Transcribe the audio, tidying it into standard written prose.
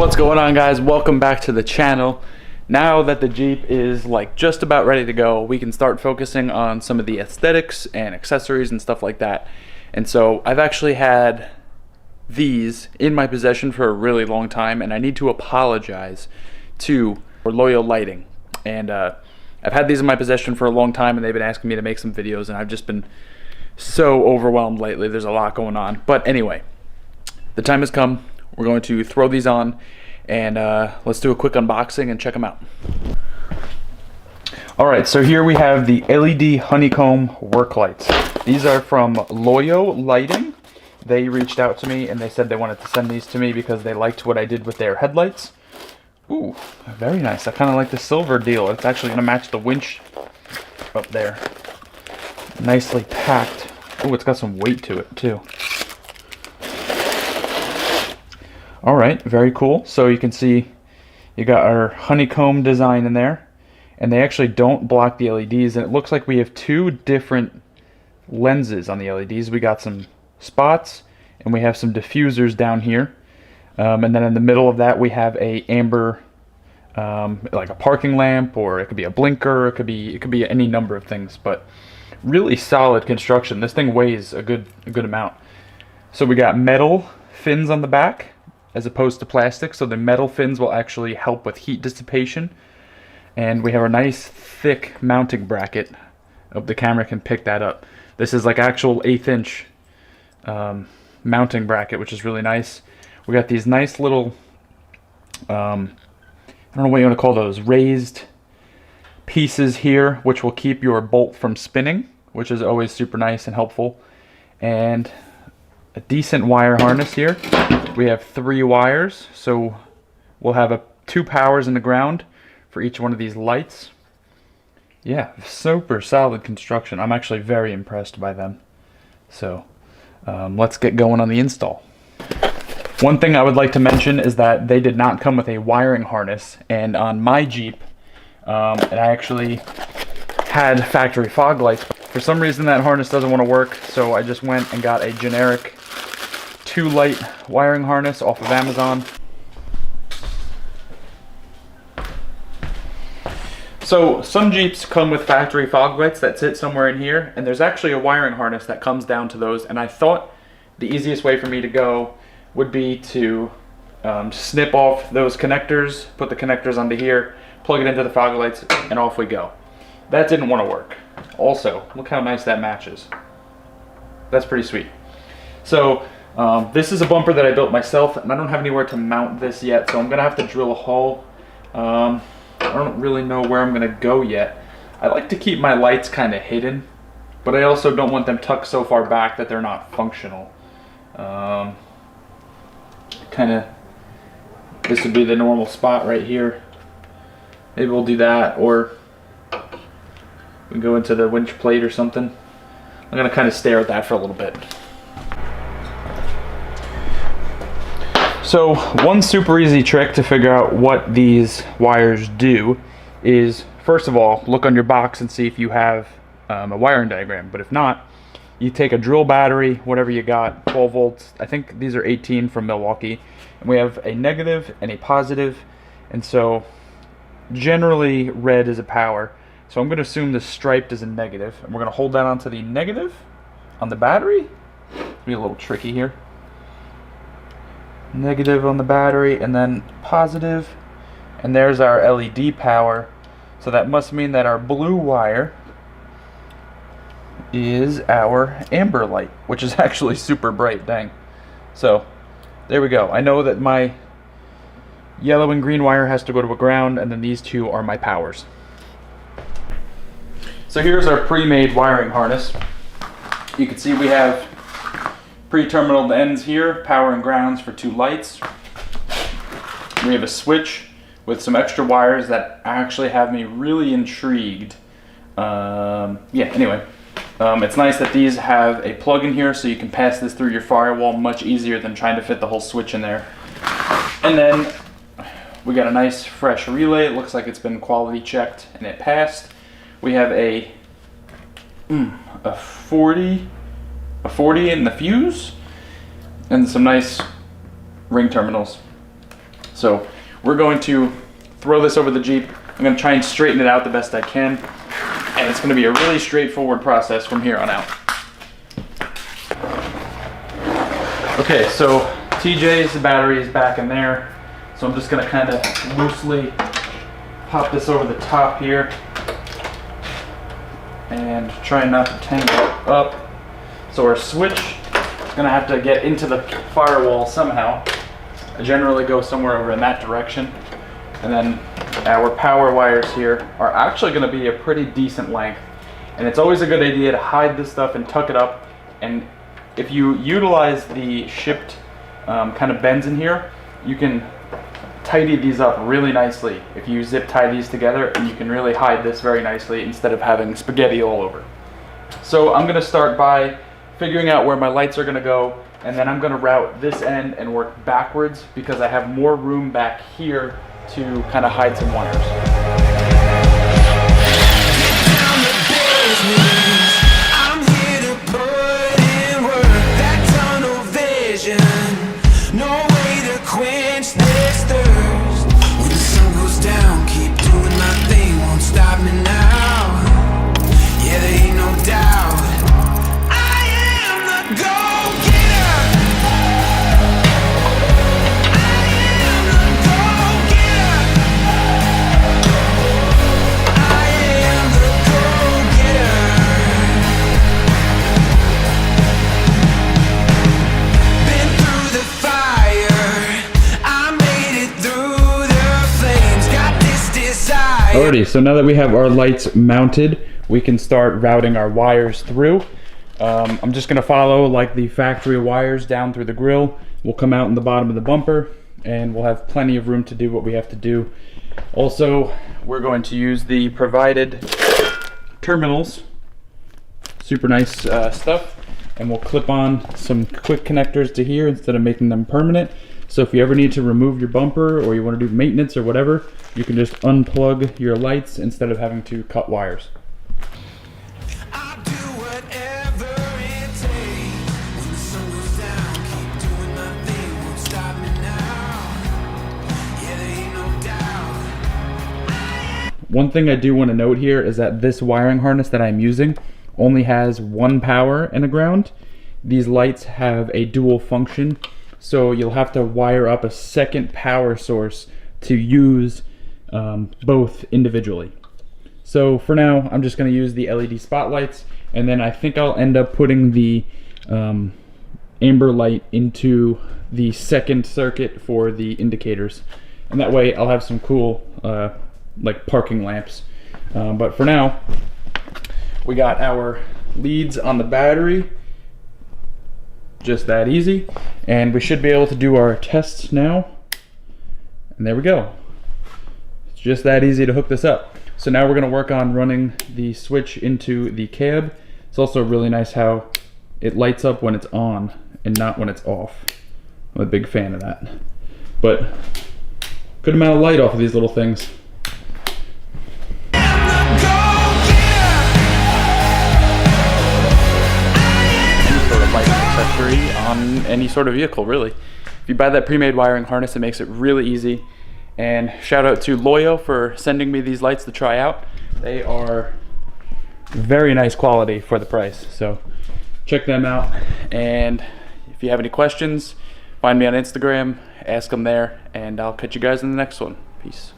What's going on, guys? Welcome back to the channel. Now that the Jeep is like just about ready to go, we can start focusing on some of the aesthetics and accessories and stuff like that. And so I've actually had these in my possession for a really long time, and I need to apologize to LOYO lighting. And I've had these in my possession for a long time, and they've been asking me to make some videos, and I've just been so overwhelmed lately. There's a lot going on. But anyway, the time has come. We're going to throw these on, and let's do a quick unboxing and check them out. Alright, so here we have the LED Honeycomb work lights. These are from LOYO Lighting. They reached out to me and they said they wanted to send these to me because they liked what I did with their headlights. Ooh, very nice. I kind of like the silver deal. It's actually going to match the winch up there. Nicely packed. Ooh, it's got some weight to it too. Alright, very cool. So you can see you got our honeycomb design in there, and they actually don't block the LEDs, and it looks like we have two different lenses on the LEDs. We got some spots and we have some diffusers down here, and then in the middle of that we have a amber, like a parking lamp, or it could be a blinker, it could be any number of things, but really solid construction. This thing weighs a good amount. So we got metal fins on the back as opposed to plastic, so the metal fins will actually help with heat dissipation. And we have a nice thick mounting bracket. Hope the camera can pick that up. This is like actual 1/8 inch mounting bracket, which is really nice. We got these nice little, I don't know what you want to call those, raised pieces here, which will keep your bolt from spinning, which is always super nice and helpful. And a decent wire harness here. We have 3 wires, so we'll have 2 powers in the ground for each one of these lights. Yeah, super solid construction. I'm actually very impressed by them. So let's get going on the install. One thing I would like to mention is that they did not come with a wiring harness, and on my Jeep, I actually had factory fog lights. For some reason that harness doesn't want to work, so I just went and got a generic 2-light wiring harness off of Amazon. So some Jeeps come with factory fog lights that sit somewhere in here, and there's actually a wiring harness that comes down to those, and I thought the easiest way for me to go would be to snip off those connectors, put the connectors onto here, plug it into the fog lights, and off we go. That didn't want to work. Also, look how nice that matches. That's pretty sweet. So this is a bumper that I built myself, and I don't have anywhere to mount this yet, so I'm gonna have to drill a hole. I don't really know where I'm gonna go yet. I like to keep my lights kind of hidden, but I also don't want them tucked so far back that they're not functional. This would be the normal spot right here. Maybe we'll do that, or we can go into the winch plate or something. I'm gonna kind of stare at that for a little bit. So one super easy trick to figure out what these wires do is, first of all, look on your box and see if you have a wiring diagram. But if not, you take a drill battery, whatever you got, 12 volts. I think these are 18 from Milwaukee. And we have a negative and a positive. And so generally red is a power. So I'm going to assume the striped is a negative. And we're going to hold that onto the negative on the battery. It'll be a little tricky here. Negative on the battery, and then positive, and there's our LED power. So that must mean that our blue wire is our amber light, which is actually super bright. Dang. So there we go. I know that my yellow and green wire has to go to a ground, and then these two are my powers. So here's our pre-made wiring harness. You can see we have pre-terminal ends here, power and grounds for 2 lights. We have a switch with some extra wires that actually have me really intrigued. Anyway, it's nice that these have a plug in here, so you can pass this through your firewall much easier than trying to fit the whole switch in there. And then we got a nice fresh relay. It looks like it's been quality checked and it passed. We have a 40 in the fuse, and some nice ring terminals. So we're going to throw this over the Jeep. I'm going to try and straighten it out the best I can. And it's going to be a really straightforward process from here on out. Okay, so TJ's battery is back in there. So I'm just going to kind of loosely pop this over the top here and try not to tangle it up. So our switch is going to have to get into the firewall somehow. I generally go somewhere over in that direction. And then our power wires here are actually going to be a pretty decent length. And it's always a good idea to hide this stuff and tuck it up. And if you utilize the shipped kind of bends in here, you can tidy these up really nicely. If you zip tie these together, and you can really hide this very nicely instead of having spaghetti all over. So I'm going to start by figuring out where my lights are going to go, and then I'm going to route this end and work backwards because I have more room back here to kind of hide some wires. I'm here to put in work, that tunnel vision, no way to quench this thirst. When the sun goes down, keep doing my thing, won't stop me now. Yeah, there ain't no doubt, I am the go-getter. I am the go-getter. I am the go-getter. Been through the fire, I made it through the flames, got this desire. Alrighty, so now that we have our lights mounted, we can start routing our wires through. I'm just going to follow like the factory wires down through the grill. We'll come out in the bottom of the bumper and we'll have plenty of room to do what we have to do. Also, we're going to use the provided terminals. Super nice stuff. And we'll clip on some quick connectors to here instead of making them permanent. So if you ever need to remove your bumper or you want to do maintenance or whatever, you can just unplug your lights instead of having to cut wires. I'll do whatever it takes. When the sun goes down, keep doing my thing, won't stop me now. Yeah, there ain't no doubt. One thing I do want to note here is that this wiring harness that I'm using only has one power and a ground. These lights have a dual function, so you'll have to wire up a second power source to use both individually. So for now, I'm just going to use the LED spotlights, and then I think I'll end up putting the amber light into the second circuit for the indicators. And that way I'll have some cool like parking lamps. But for now, we got our leads on the battery, just that easy. And we should be able to do our tests now. And there we go. It's just that easy to hook this up. So now we're going to work on running the switch into the cab. It's also really nice how it lights up when it's on and not when it's off. I'm a big fan of that. But good amount of light off of these little things. Any sort of lighting accessory on any sort of vehicle, really. If you buy that pre-made wiring harness, it makes it really easy. And shout out to LOYO for sending me these lights to try out. They are very nice quality for the price. So check them out. And if you have any questions, find me on Instagram, ask them there, and I'll catch you guys in the next one. Peace.